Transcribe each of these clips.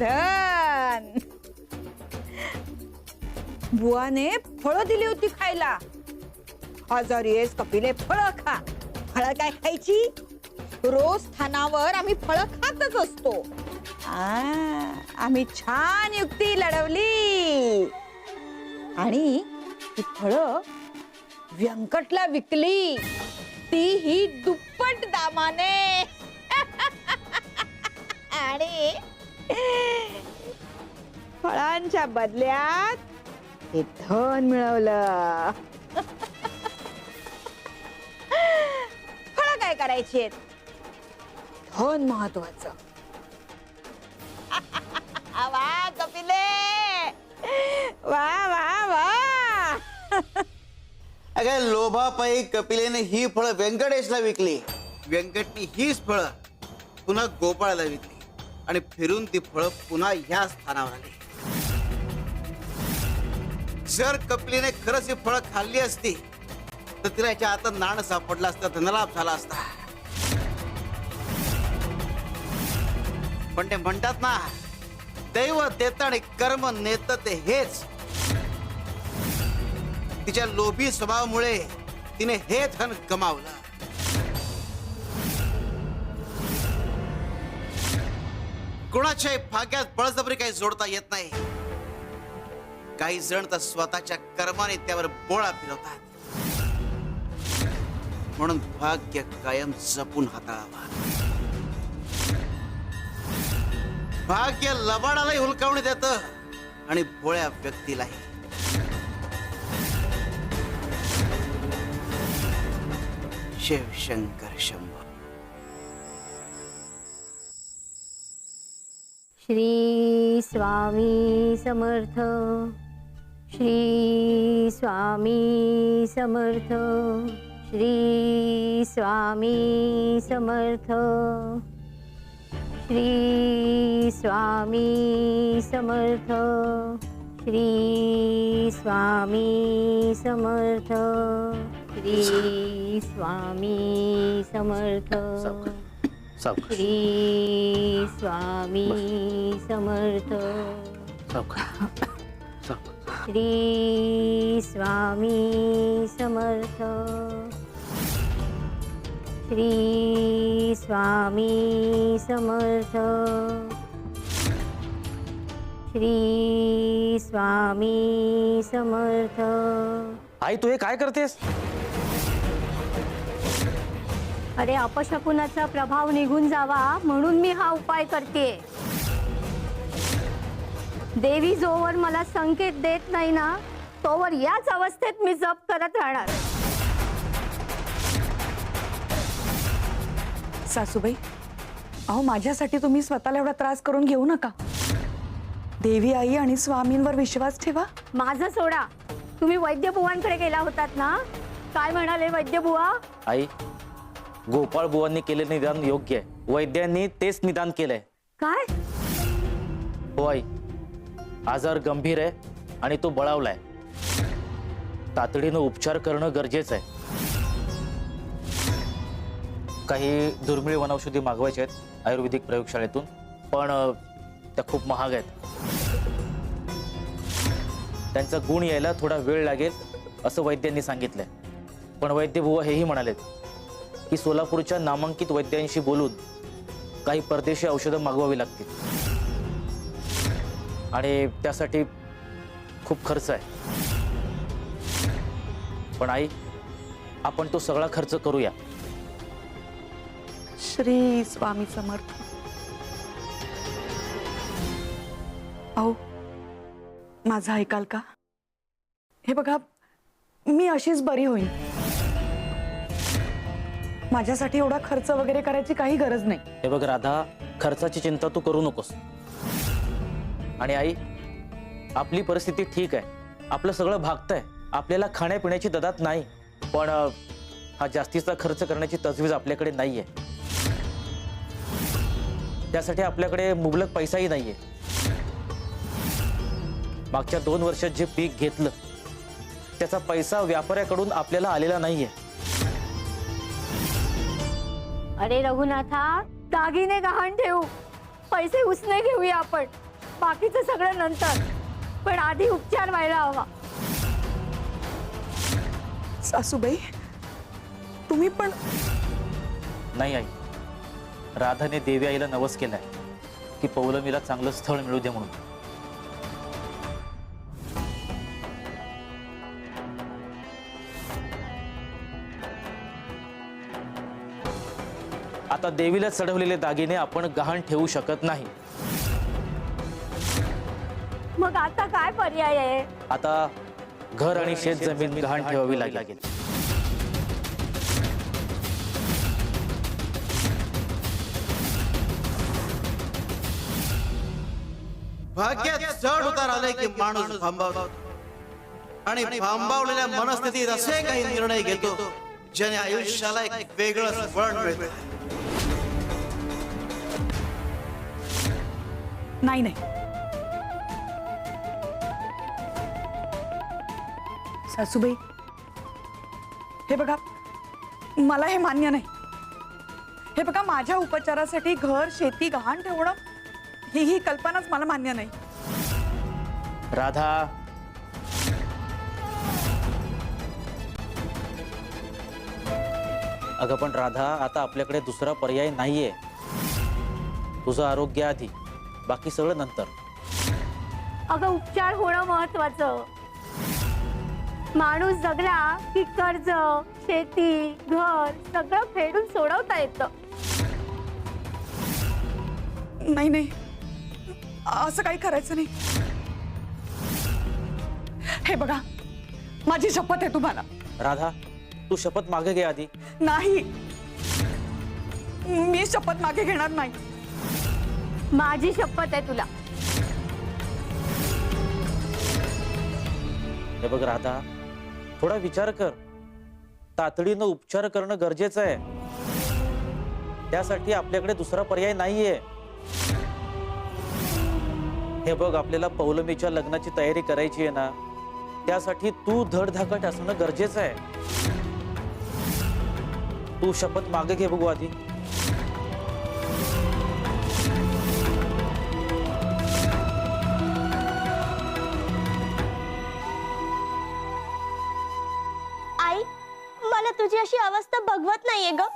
धन. बुवाने फळं दिली होती खायला. आजारी आहेस कपिले, फळं खा. फळं काय खायची? रोज स्थानावर आम्ही फळं खातच असतो. आम्ही छान युक्ती लढवली आणि ती फळं व्यंकटला विकली, ती ही दुप्पट दामाने. आणि फळांच्या बदल्यात हे धन मिळवलं. फळं काय करायची? धन महत्वाचं. वा कपिले, वा वा वा. अगं लोभापायी कपिलेने ही फळं व्यंकटेशला विकली. व्यंकटनी हीच फळं पुन्हा गोपाळाला विकली आणि फिरून ती फळं पुन्हा ह्या स्थानावर आली. जर कपिलेने खरंच ही फळं खाल्ली असती तर तिला याच्या हातात नाणं सापडलं असतं, धनलाभ झाला असता. पण ते म्हणतात ना, दैव देत आणि कर्म नेत, ते हेच. तिच्या लोभी स्वभावामुळे तिने हे धन गमावलं. कुणाच्याही भाग्यात बळजबरी काही जोडता येत नाही. काही जण तर स्वतःच्या कर्माने त्यावर बोळा फिरवतात. म्हणून भाग्य कायम जपून हाताळावा. भाग्य लबाडालाही हुलकावणी देतं आणि भोळ्या व्यक्तीलाही. शिवशंकर शंभो. श्री स्वामी समर्थ. श्री स्वामी समर्थ. श्री स्वामी समर्थ. श्री स्वामी समर्थ. श्री स्वामी समर्थ. श्री स्वामी समर्थ. श्री स्वामी समर्थ. श्री स्वामी समर्थ. श्री स्वामी समर्थ. श्री स्वामी समर्थ. आई तू हे काय करतेस? अरे अपशकुनाचा प्रभाव निघून जावा म्हणून मी हा उपाय करते. देवी जोवर मला संकेत देत नाही ना, तोवर याच अवस्थेत मी जप करत राहणार. सासूबाई, अहो माझ्यासाठी तुम्ही स्वतःला एवढा त्रास करून घेऊ नका. देवी आई आणि स्वामींवर विश्वास ठेवा. माझं सोडा, तुम्ही वैद्यबुवांकडे गेला होतात ना, काय म्हणाले वैद्यबुवा? आई, गोपाळ बुवांनी केलेलं निदान योग्य आहे. वैद्यांनी तेच निदान केलंय. काय? हो आई, आजार गंभीर आहे आणि तो बळावलाय. तातडीनं उपचार करणं गरजेचं आहे. काही दुर्मिळ वनौषधी मागवायचे आहेत आयुर्वेदिक प्रयोगशाळेतून, पण त्या खूप महाग आहेत. त्यांचा गुण यायला थोडा वेळ लागेल असं वैद्यांनी सांगितलंय. पण वैद्यबुवा हेही म्हणालेत की सोलापूरच्या नामांकित वैद्यांशी बोलून काही परदेशी औषधं मागवावी लागतील आणि त्यासाठी खूप खर्च आहे. पण आई, आपण तो सगळा खर्च करूया. श्री स्वामी समर्थ. अहो माझं ऐकाल का? हे बघा, मी अशीच बरी होईन. माझ्यासाठी एवढा खर्च वगैरे करायची काही गरज नाही. हे बघ राधा, खर्चाची चिंता तू करू नकोस. आणि आई, आपली परिस्थिती ठीक आहे, आपलं सगळं भागतंय, आपल्याला खाण्यापिण्याची ददात नाही. पण हा जास्तीचा खर्च करण्याची तजवीज आपल्याकडे नाहीये. त्यासाठी आपल्याकडे मुबलक पैसाही नाहीये. मागच्या 2 वर्षात जे पीक घेतलं त्याचा पैसा व्यापाऱ्याकडून आपल्याला आलेला नाहीये. अरे रघुनाथा, दागिने गहाण ठेवू, पैसे उसने घेऊया आपण. बाकीचं सगळं नंतर, पण आधी उपचार व्हायला हवा. सासूबाई तुम्ही पण नाही आई, राधाने देवी आईला नवस केलाय की पौलमीला चांगलं स्थळ मिळू दे म्हणून. आता देवीला चढवलेले दागिने आपण गहाण ठेवू शकत नाही. मग आता काय पर्याय आहे? आता घर आणि शेत जमीन गहाण ठेवावी लागेल. भाग्यात चढ उतार आले की माणूस भांबावतो आणि भांबावलेल्या मनस्थितीत असे काही निर्णय घेतो ज्याने आयुष्याला एक वेगळं वळण मिळतं. नाही नाही सासूबाई, हे बघा मला हे मान्य नाही. हे बघा माझ्या उपचारासाठी घर शेती गहाण ठेवणं ही कल्पनाच मला मान्य नाही. राधा, अगं पण राधा, आता आपल्याकडे दुसरा पर्याय नाहीये. तुझं आरोग्य आधी, बाकी सगळं नंतर. अगं उपचार होणं महत्वाचं. माणूस जगला की कर्ज शेती घर सगळं फेडून सोडवता येतं. नाही नाही असं काही करायचं नाही. हे बघा माझी शपथ आहे तुम्हाला. राधा, तू शपथ मागे घे आधी. नाही, मी शपथ मागे घेणार नाही. माझी शपथ आहे तुला. हे बघ राधा, थोडा विचार कर. तातडीनं उपचार करणं गरजेचं आहे. त्यासाठी आपल्याकडे दुसरा पर्याय नाहीये. हे बघ, आपल्याला पौलमीच्या लग्नाची तयारी करायची आहे ना, त्यासाठी तू धडधाकट असणं गरजेचं आहे. तू शपथ मागे घे बघू आधी. आई, मला तुझी अशी अवस्था बघवत नाहीये ग.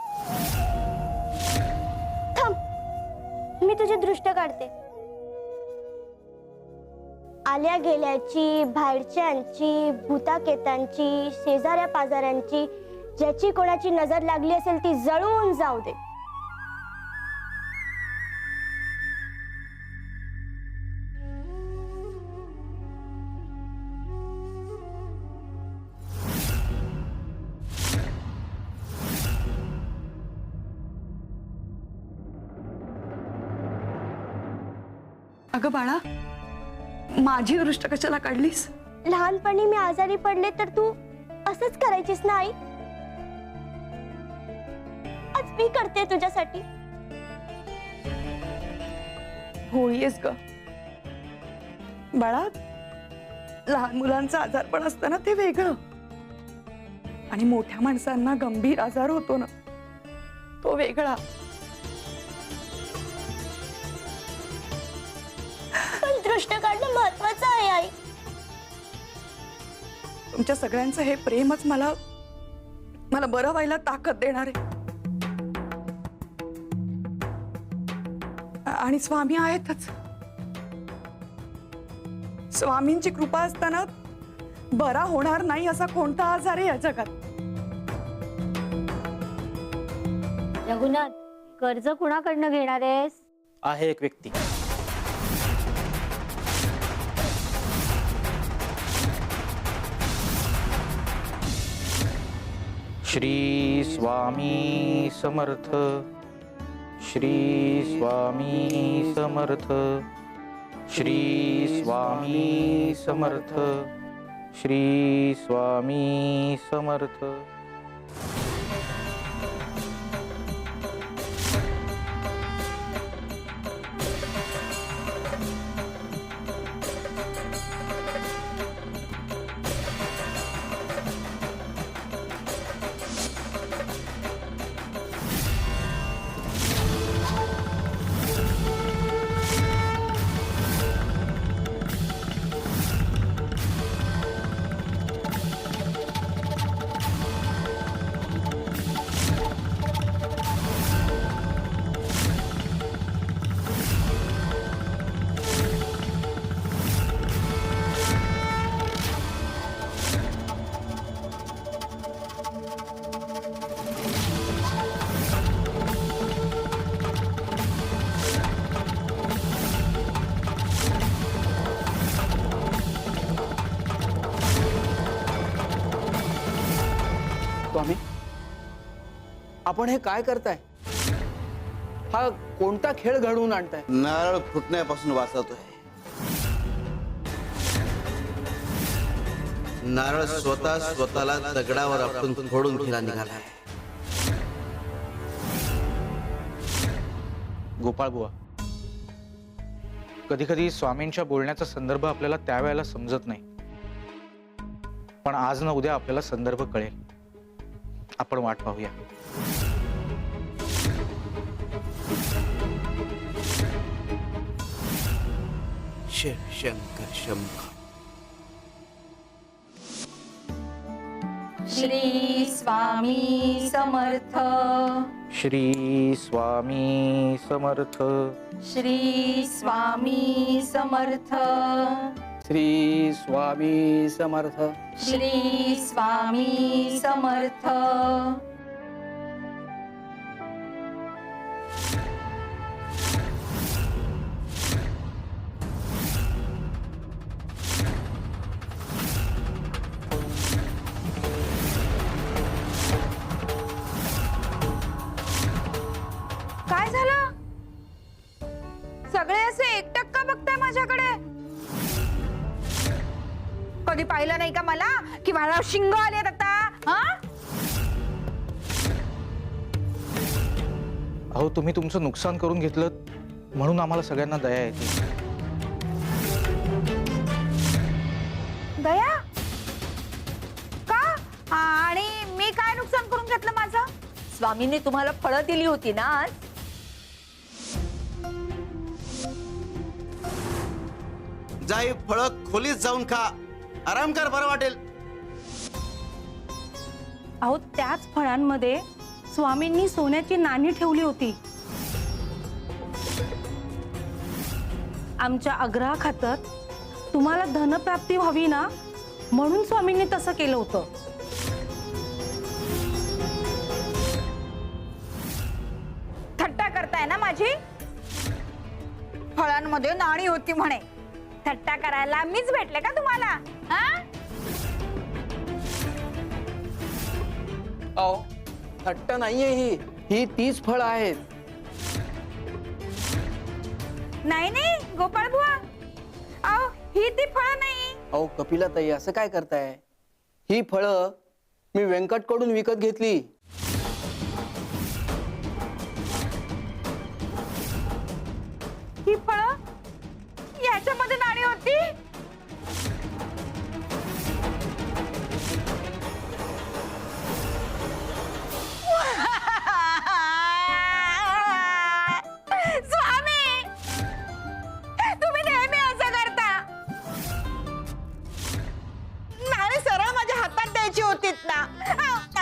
थांब, मी तुझी दृष्ट काढते. आल्या गेल्याची, बाहेरच्यांची, भूताकेतांची, शेजाऱ्या पाजाऱ्यांची, ज्याची कोणाची नजर लागली असेल ती जळून जाऊ दे. अगं बाळा, माझी दृष्ट कशाला काढलीस? लहानपणी मी आजारी पडले तर तू असंच करायचीस ना आई. आज मी करते तुझ्यासाठी. होईस ग बाळा. लहान मुलांचा आजारपण असतं ना ते वेगळं, आणि मोठ्या माणसांना गंभीर आजार होतो ना तो वेगळा. पण दृष्ट काढणं महत्वाचं आहे आई. तुमच्या सगळ्यांचं हे प्रेमच मला बरं व्हायला ताकद देणार आहे. आणि स्वामी आहेतच. स्वामींची कृपा असताना बरा होणार नाही असा कोणता आजार आहे या जगात? रघुनाथ, कर्ज कुणाकडनं घेणार आहेस? आहे एक व्यक्ती. श्री स्वामी समर्थ. श्री स्वामी समर्थ. श्री स्वामी समर्थ. श्री स्वामी समर्थ. आपण हे काय करताय? हा कोणता खेळ घडवून आणताय? नारळ फुटण्यापासून वाचवतोय. नारळ स्वतःला दगडावर आपटून फोडून फिरा निघालाय. गोपाळ बुवा, कधी कधी स्वामींच्या बोलण्याचा संदर्भ आपल्याला त्यावेळेला समजत नाही, पण आज ना उद्या आपल्याला संदर्भ कळेल. आपण वाट पाहूया. शिव शंकर शंभो. श्री स्वामी समर्थ. श्री स्वामी समर्थ. श्री स्वामी समर्थ. श्री स्वामी समर्थ. श्री स्वामी समर्थ. काय झालं? सगळे असे एकटक का बघताय माझ्याकडे? कधी पाहिलं नाही का मला की मला शिंग आलेत आता? हा? अहो, तुम्ही तुमचं नुकसान करून घेतलं म्हणून आम्हाला सगळ्यांना दया येते. दया का? आणि मी काय नुकसान करून घेतलं माझं? स्वामींनी तुम्हाला फळं दिली होती ना आज. जाई फळं खोलीत जाऊन खा. आराम कर, बरं वाटेल. अहो, त्याच फळांमध्ये स्वामींनी सोन्याची नाणी ठेवली होती. आमच्या आग्रहाखातर तुम्हाला धनप्राप्ती व्हावी ना, म्हणून स्वामींनी तसं केलं होतं. थट्टा करताय ना माझी? फळांमध्ये नाणी होती म्हणे. थट्टा करायला मीच भेटले का तुम्हाला? हा? अहो, थट्ट नाहीये ही तीच फळं आहेत. नाही नाही गोपाळ बुवा, अहो ही ती फळं नाही. अहो कपिलाताई, असं काय करताय? ही फळं मी व्यंकटकडून विकत घेतली. ही फळं याच्यामध्ये नाणी होती. स्वामी, तुम्ही नेहमी असं करता. नाणी सरळ माझ्या हातात द्यायची होतीत ना.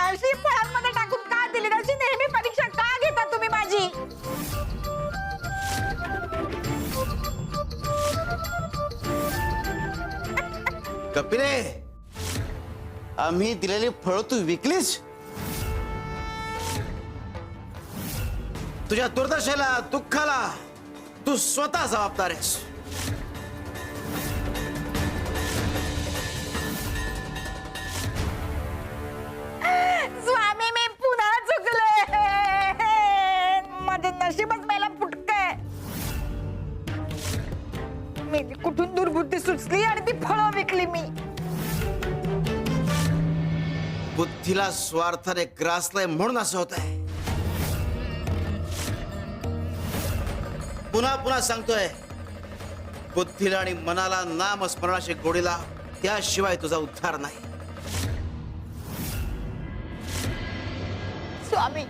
अशी फळांमध्ये टाकून का दिली? अशी नेहमी परीक्षा का घेता तुम्ही माझी? कपिले, आम्ही दिलेली फळं तू विकलीस? तुझ्या दुर्दशेला, दुःखाला तू स्वतः जबाबदार आहेस. स्वामी, मी पुन्हा चुकले. माझे नशीबच मला फुटकय. मी कुठून दुर्बुद्धी सुचली आणि ती फळं विकली मी. बुद्धीला स्वार्थाने ग्रासलंय म्हणून असं होत आहे. पुन्हा पुन्हा सांगतोय, बुद्धीला आणि मनाला नामस्मरणाशी गोडी लाव, त्याशिवाय तुझा उद्धार नाही. स्वामी,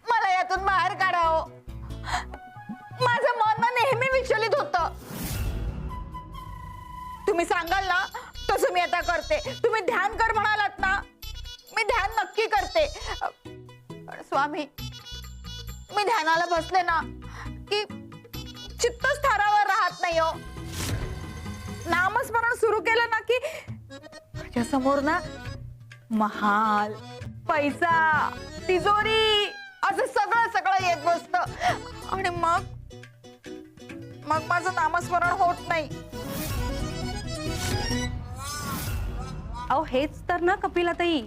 मला यातून बाहेर काढावं. माझं मन नेहमी विचलित होतं. तुम्ही सांगाल ना तसं मी आता करते. तुम्ही ध्यान कर म्हणालात ना, मी ध्यान नक्की करते. पण स्वामी, मी ध्यानाला बसले ना की चित्त स्थारावर राहत नाही हो. नामस्मरण सुरू केलं ना की माझ्या समोर ना महाल, पैसा, तिजोरी असं सगळं सगळं येत बसतं आणि मग माझं नामस्मरण होत नाही. अहो, हेच तर ना कपिलाताई,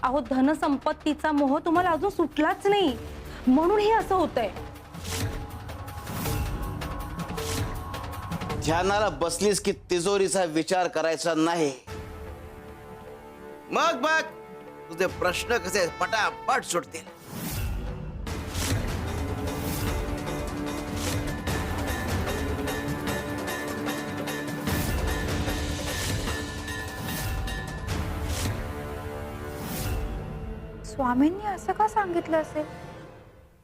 अहो धनसंपत्तीचा मोह तुम्हाला अजून सुटलाच नाही, म्हणून हे असं होतंय. ध्यानाला बसलीस की तिजोरीचा विचार करायचा नाही. मग बघ तुझे प्रश्न कसे पटापट सुटतील. स्वामींनी असं का सांगितलं असेल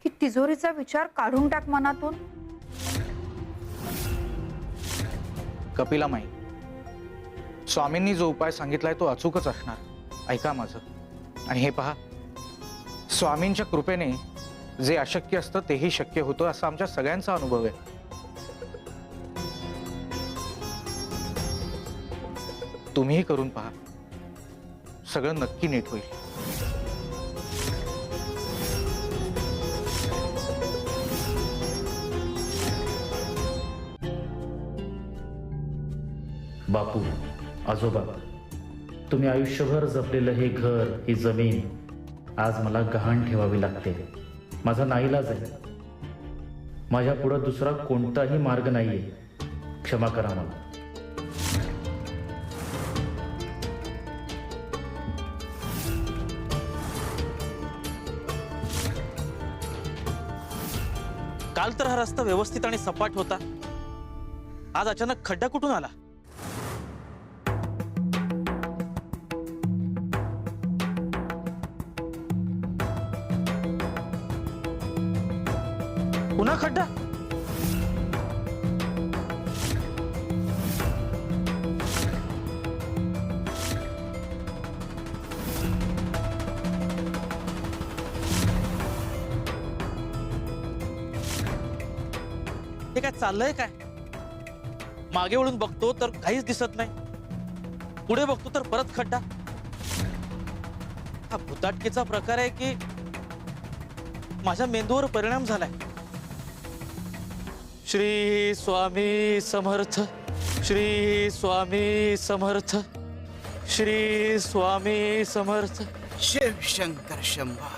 की तिजोरीचा विचार काढून टाक मनातून? कपिला माई, स्वामींनी जो उपाय सांगितलाय तो अचूकच असणार. ऐका माझं. आणि हे पहा, स्वामींच्या कृपेने जे अशक्य असतं तेही शक्य होतं असा आमच्या सगळ्यांचा अनुभव आहे. तुम्हीही करून पहा, सगळं नक्की नीट होईल. बापू, आजोबा, तुम्ही आयुष्यभर जपलेलं हे घर, ही जमीन आज मला गहाण ठेवावी लागते. माझा नाईलाज आहे. माझ्या पुढं दुसरा कोणताही मार्ग नाहीये. क्षमा करा मला. काल तर हा रस्ता व्यवस्थित आणि सपाट होता. आज अचानक खड्डा कुठून आला? पुन्हा खड्डा? हे काय चाललंय काय? मागे वळून बघतो तर काहीच दिसत नाही. पुढे बघतो तर परत खड्डा. हा भुताटकीचा प्रकार आहे की माझ्या मेंदूवर परिणाम झालाय. श्री स्वामी समर्थ, श्री स्वामी समर्थ, श्री स्वामी समर्थ. शिव शंकर शंभा.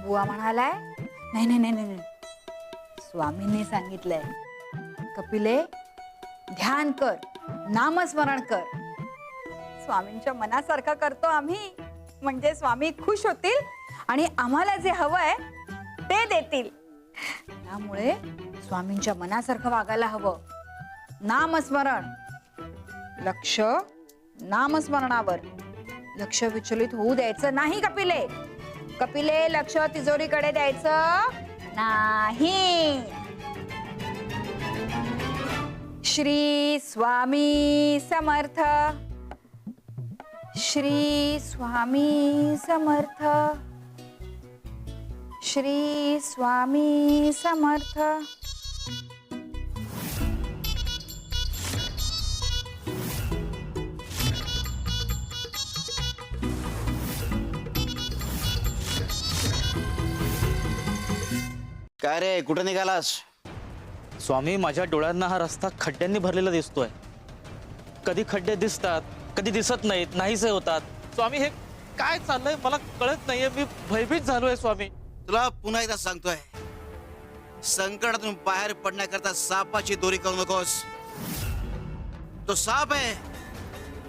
बुवा म्हणालाय, नाही नाही नाही नाही, स्वामींनी सांगितलंय कपिले ध्यान कर, नामस्मरण कर. स्वामींच्या मनासारखं करतो आम्ही, म्हणजे स्वामी खुश होतील आणि आम्हाला जे हवंय ते देतील. त्यामुळे स्वामींच्या मनासारखं वागायला हवं. नामस्मरण, लक्ष नामस्मरणावर. लक्ष विचलित होऊ द्यायचं नाही कपिले. कपिले लक्ष तिजोरीकडे द्यायचं नाही. श्री स्वामी समर्थ, श्री स्वामी समर्थ, श्री स्वामी समर्थ. काय रे, कुठे निघालास? स्वामी, माझ्या डोळ्यांना हा रस्ता खड्ड्यांनी भरलेला दिसतोय. कधी खड्डे दिसतात, कधी दिसत नाहीत, नाहीसे होतात. स्वामी, हे काय चाललंय मला कळत नाहीये. मी भयभीत झालोय स्वामी. तुला पुन्हा एकदा सांगतोय, संकटातून बाहेर पडण्याकरता सापाची दोरी करू नकोस. तो साप आहे,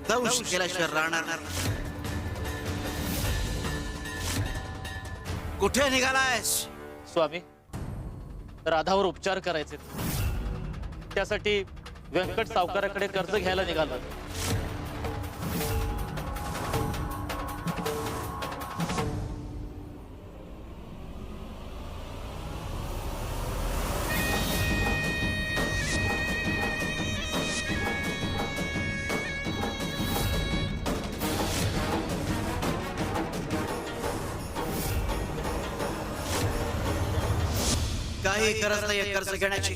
दंश केल्याशिवाय राहणार नाही. कुठे निघालायस? स्वामी, राधावर उपचार करायचे, त्यासाठी व्यंकट सावकाराकडे कर्ज घ्यायला निघालो. काही गरज नाही कर्ज घेण्याची.